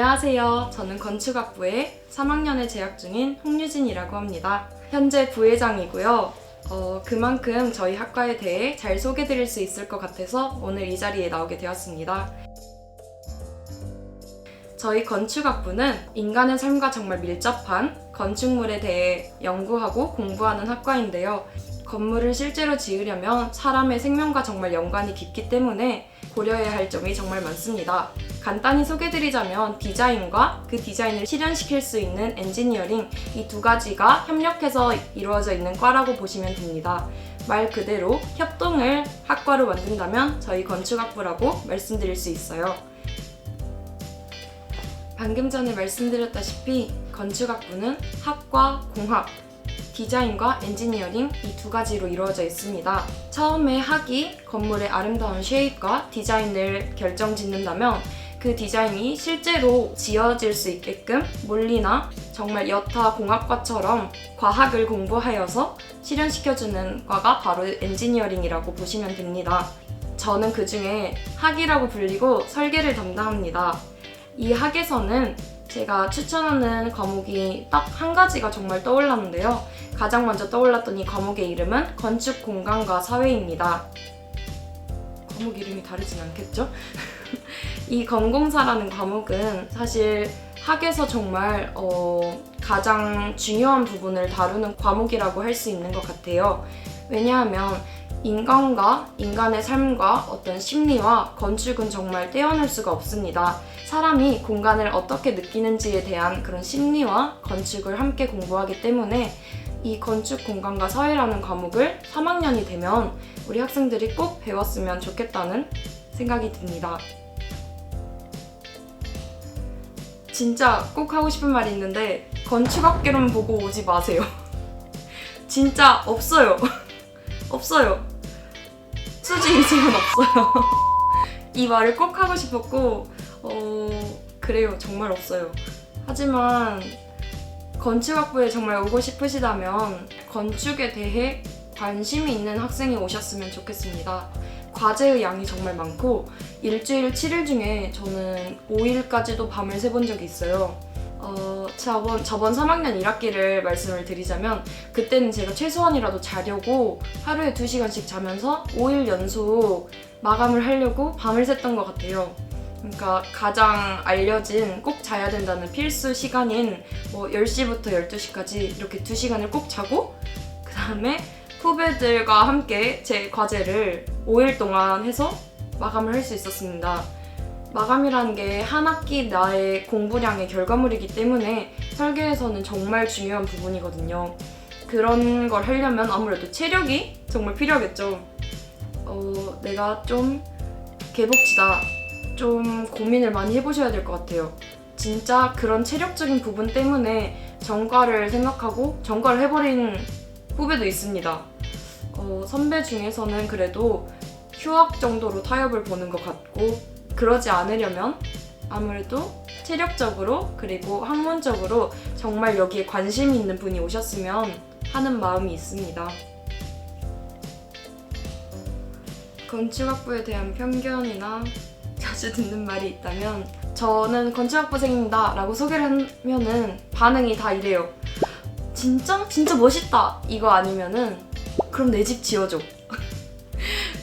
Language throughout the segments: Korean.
안녕하세요. 저는 건축학부에 3학년에 재학 중인 홍유진이라고 합니다. 현재 부회장이고요. 그만큼 저희 학과에 대해 잘 소개드릴 수 있을 것 같아서 오늘 이 자리에 나오게 되었습니다. 저희 건축학부는 인간의 삶과 정말 밀접한 건축물에 대해 연구하고 공부하는 학과인데요. 건물을 실제로 지으려면 사람의 생명과 정말 연관이 깊기 때문에 고려해야 할 점이 정말 많습니다. 간단히 소개드리자면 디자인과 그 디자인을 실현시킬 수 있는 엔지니어링, 이 두 가지가 협력해서 이루어져 있는 과라고 보시면 됩니다. 말 그대로 협동을 학과로 만든다면 저희 건축학부라고 말씀드릴 수 있어요. 방금 전에 말씀드렸다시피 건축학부는 학과, 공학, 디자인과 엔지니어링 이 두 가지로 이루어져 있습니다. 처음에 학이 건물의 아름다운 쉐입과 디자인을 결정짓는다면 그 디자인이 실제로 지어질 수 있게끔 물리나 정말 여타 공학과처럼 과학을 공부하여서 실현시켜주는 과가 바로 엔지니어링이라고 보시면 됩니다. 저는 그 중에 학이라고 불리고 설계를 담당합니다. 이 학에서는 제가 추천하는 과목이 딱 한 가지가 정말 떠올랐는데요. 가장 먼저 떠올랐던 이 과목의 이름은 건축 공간과 사회입니다. 과목 이름이 다르진 않겠죠? 이 건공사라는 과목은 사실 학에서 정말 가장 중요한 부분을 다루는 과목이라고 할 수 있는 것 같아요. 왜냐하면 인간과 인간의 삶과 어떤 심리와 건축은 정말 떼어놓을 수가 없습니다. 사람이 공간을 어떻게 느끼는지에 대한 그런 심리와 건축을 함께 공부하기 때문에 이 건축 공간과 사회라는 과목을 3학년이 되면 우리 학생들이 꼭 배웠으면 좋겠다는 생각이 듭니다. 진짜 꼭 하고 싶은 말이 있는데 건축학개론 보고 오지 마세요. 진짜 없어요. 없어요. 수지 이지은 없어요. 이 말을 꼭 하고 싶었고 그래요. 정말 없어요. 하지만 건축학부에 정말 오고 싶으시다면 건축에 대해 관심이 있는 학생이 오셨으면 좋겠습니다. 과제의 양이 정말 많고 일주일 7일 중에 저는 5일까지도 밤을 새본 적이 있어요. 저번 3학년 1학기를 말씀을 드리자면 그때는 제가 최소한이라도 자려고 하루에 2시간씩 자면서 5일 연속 마감을 하려고 밤을 샜던 것 같아요. 그러니까 가장 알려진 꼭 자야 된다는 필수 시간인 10시부터 12시까지 이렇게 2시간을 꼭 자고 그 다음에 후배들과 함께 제 과제를 5일 동안 해서 마감을 할 수 있었습니다. 마감이라는 게 한 학기 나의 공부량의 결과물이기 때문에 설계에서는 정말 중요한 부분이거든요. 그런 걸 하려면 아무래도 체력이 정말 필요하겠죠. 내가 좀 개복치다. 좀 고민을 많이 해보셔야 될 것 같아요. 진짜 그런 체력적인 부분 때문에 전과를 생각하고 전과를 해버린 후배도 있습니다. 선배 중에서는 그래도 휴학 정도로 타협을 보는 것 같고 그러지 않으려면 아무래도 체력적으로 그리고 학문적으로 정말 여기에 관심이 있는 분이 오셨으면 하는 마음이 있습니다. 건축학부에 대한 편견이나 자주 듣는 말이 있다면 저는 건축학부생입니다 라고 소개를 하면은 반응이 다 이래요. 진짜? 진짜 멋있다! 이거 아니면은 그럼 내 집 지어줘.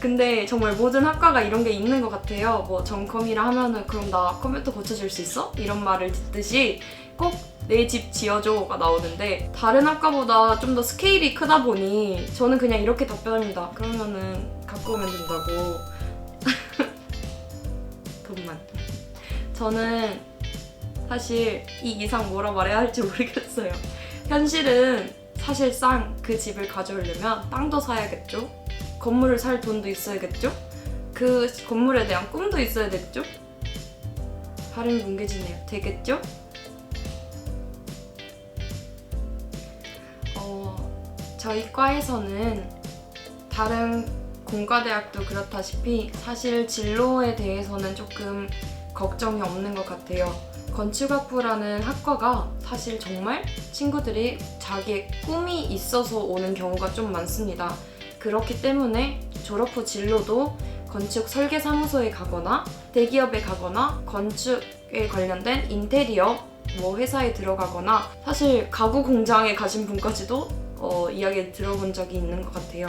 근데 정말 모든 학과가 이런 게 있는 것 같아요. 전컴이라 하면은 그럼 나 컴퓨터 고쳐줄 수 있어? 이런 말을 듣듯이 꼭 내 집 지어줘가 나오는데 다른 학과보다 좀 더 스케일이 크다 보니 저는 그냥 이렇게 답변합니다. 그러면은 갖고 오면 된다고. 돈만. 저는 사실 이 이상 뭐라 말해야 할지 모르겠어요. 현실은 사실상 그 집을 가져오려면 땅도 사야겠죠? 건물을 살 돈도 있어야겠죠? 그 건물에 대한 꿈도 있어야겠죠? 발음이 뭉개지네요. 되겠죠? 저희 과에서는 다른 공과대학도 그렇다시피 사실 진로에 대해서는 조금 걱정이 없는 것 같아요. 건축학부라는 학과가 사실 정말 친구들이 자기의 꿈이 있어서 오는 경우가 좀 많습니다. 그렇기 때문에 졸업 후 진로도 건축 설계사무소에 가거나 대기업에 가거나 건축 건축에 관련된 인테리어 뭐 회사에 들어가거나 사실 가구 공장에 가신 분까지도 이야기 들어본 적이 있는 것 같아요.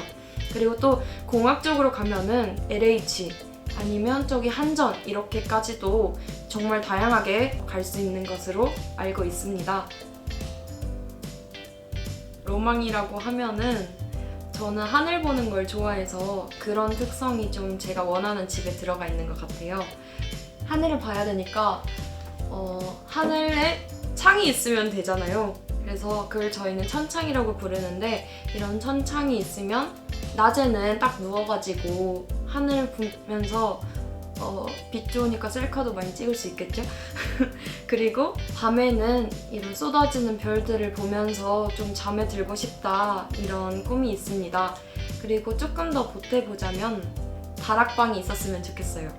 그리고 또 공학 쪽으로 가면은 LH 아니면 저기 한전 이렇게까지도 정말 다양하게 갈 수 있는 것으로 알고 있습니다. 로망이라고 하면은 저는 하늘 보는 걸 좋아해서 그런 특성이 좀 제가 원하는 집에 들어가 있는 것 같아요. 하늘을 봐야 되니까 하늘에 창이 있으면 되잖아요. 그래서 그걸 저희는 천창이라고 부르는데 이런 천창이 있으면 낮에는 딱 누워가지고 하늘 보면서 빛 좋으니까 셀카도 많이 찍을 수 있겠죠? 그리고 밤에는 이런 쏟아지는 별들을 보면서 좀 잠에 들고 싶다 이런 꿈이 있습니다. 그리고 조금 더 보태보자면 다락방이 있었으면 좋겠어요.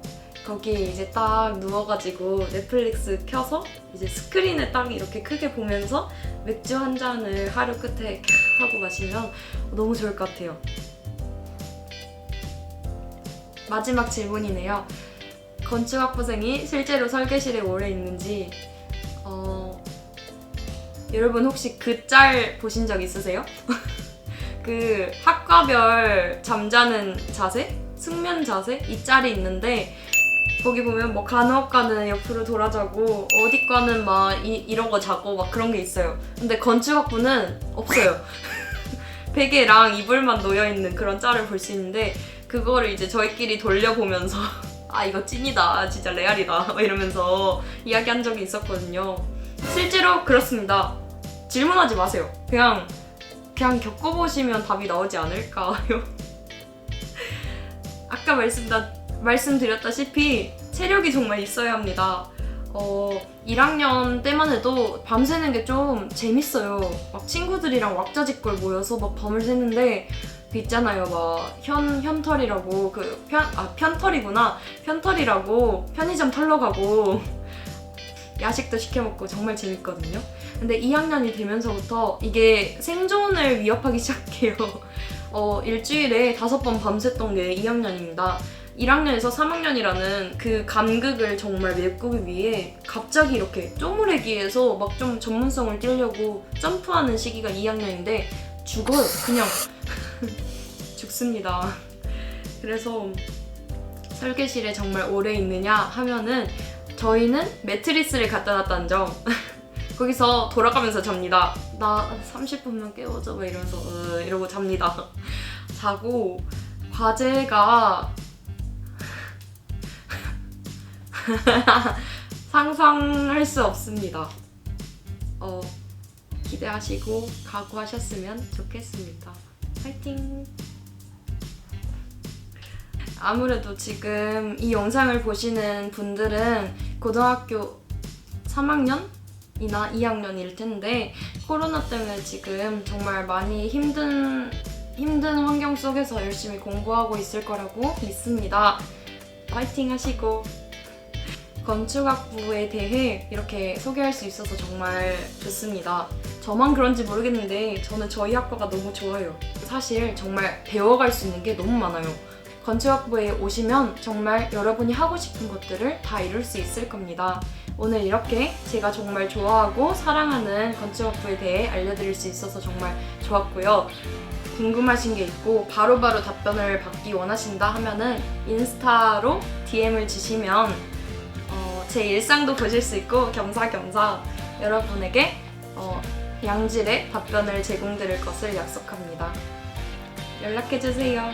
거기에 이제 딱 누워가지고 넷플릭스 켜서 이제 스크린을 딱 이렇게 크게 보면서 맥주 한 잔을 하루 끝에 하고 마시면 너무 좋을 것 같아요. 마지막 질문이네요. 건축학부생이 실제로 설계실에 오래 있는지 여러분 혹시 그 짤 보신 적 있으세요? 그 학과별 잠자는 자세? 숙면 자세? 이 짤이 있는데 거기 보면 뭐 간호학과는 옆으로 돌아자고 어디과는 막 이러고 자고 막 그런 게 있어요. 근데 건축학부는 없어요. 베개랑 이불만 놓여있는 그런 짤을 볼 수 있는데 그거를 이제 저희끼리 돌려보면서 아 이거 찐이다 진짜 레알이다 이러면서 이야기한 적이 있었거든요. 실제로 그렇습니다. 질문하지 마세요. 그냥 겪어보시면 답이 나오지 않을까요? 아까 말씀드렸다시피 체력이 정말 있어야 합니다. 1학년 때만 해도 밤새는 게 좀 재밌어요. 막 친구들이랑 왁자지껄 모여서 막 밤을 새는데 그 있잖아요. 막 현털이라고 편털이구나. 편털이라고 편의점 털러 가고 야식도 시켜먹고 정말 재밌거든요. 근데 2학년이 되면서부터 이게 생존을 위협하기 시작해요. 일주일에 5번 밤샜던 게 2학년입니다. 1학년에서 3학년이라는 그 간극을 정말 메꾸기 위해 갑자기 이렇게 쪼무레기에서 막 좀 전문성을 띄려고 점프하는 시기가 2학년인데 죽어요. 그냥 죽습니다. 그래서 설계실에 정말 오래 있느냐 하면은 저희는 매트리스를 갖다 놨다는 점. 거기서 돌아가면서 잡니다. 나 30분만 깨워줘 막 이러면서 이러고 잡니다. 자고 과제가 상상할 수 없습니다. 기대하시고 각오하셨으면 좋겠습니다. 파이팅! 아무래도 지금 이 영상을 보시는 분들은 고등학교 3학년이나 2학년일 텐데 코로나 때문에 지금 정말 많이 힘든 환경 속에서 열심히 공부하고 있을 거라고 믿습니다. 파이팅 하시고 건축학부에 대해 이렇게 소개할 수 있어서 정말 좋습니다. 저만 그런지 모르겠는데 저는 저희 학과가 너무 좋아요. 사실 정말 배워갈 수 있는 게 너무 많아요. 건축학부에 오시면 정말 여러분이 하고 싶은 것들을 다 이룰 수 있을 겁니다. 오늘 이렇게 제가 정말 좋아하고 사랑하는 건축학부에 대해 알려드릴 수 있어서 정말 좋았고요. 궁금하신 게 있고 바로바로 답변을 받기 원하신다 하면은 인스타로 DM을 주시면 제 일상도 보실 수 있고 겸사겸사 여러분에게 양질의 답변을 제공드릴 것을 약속합니다. 연락해주세요.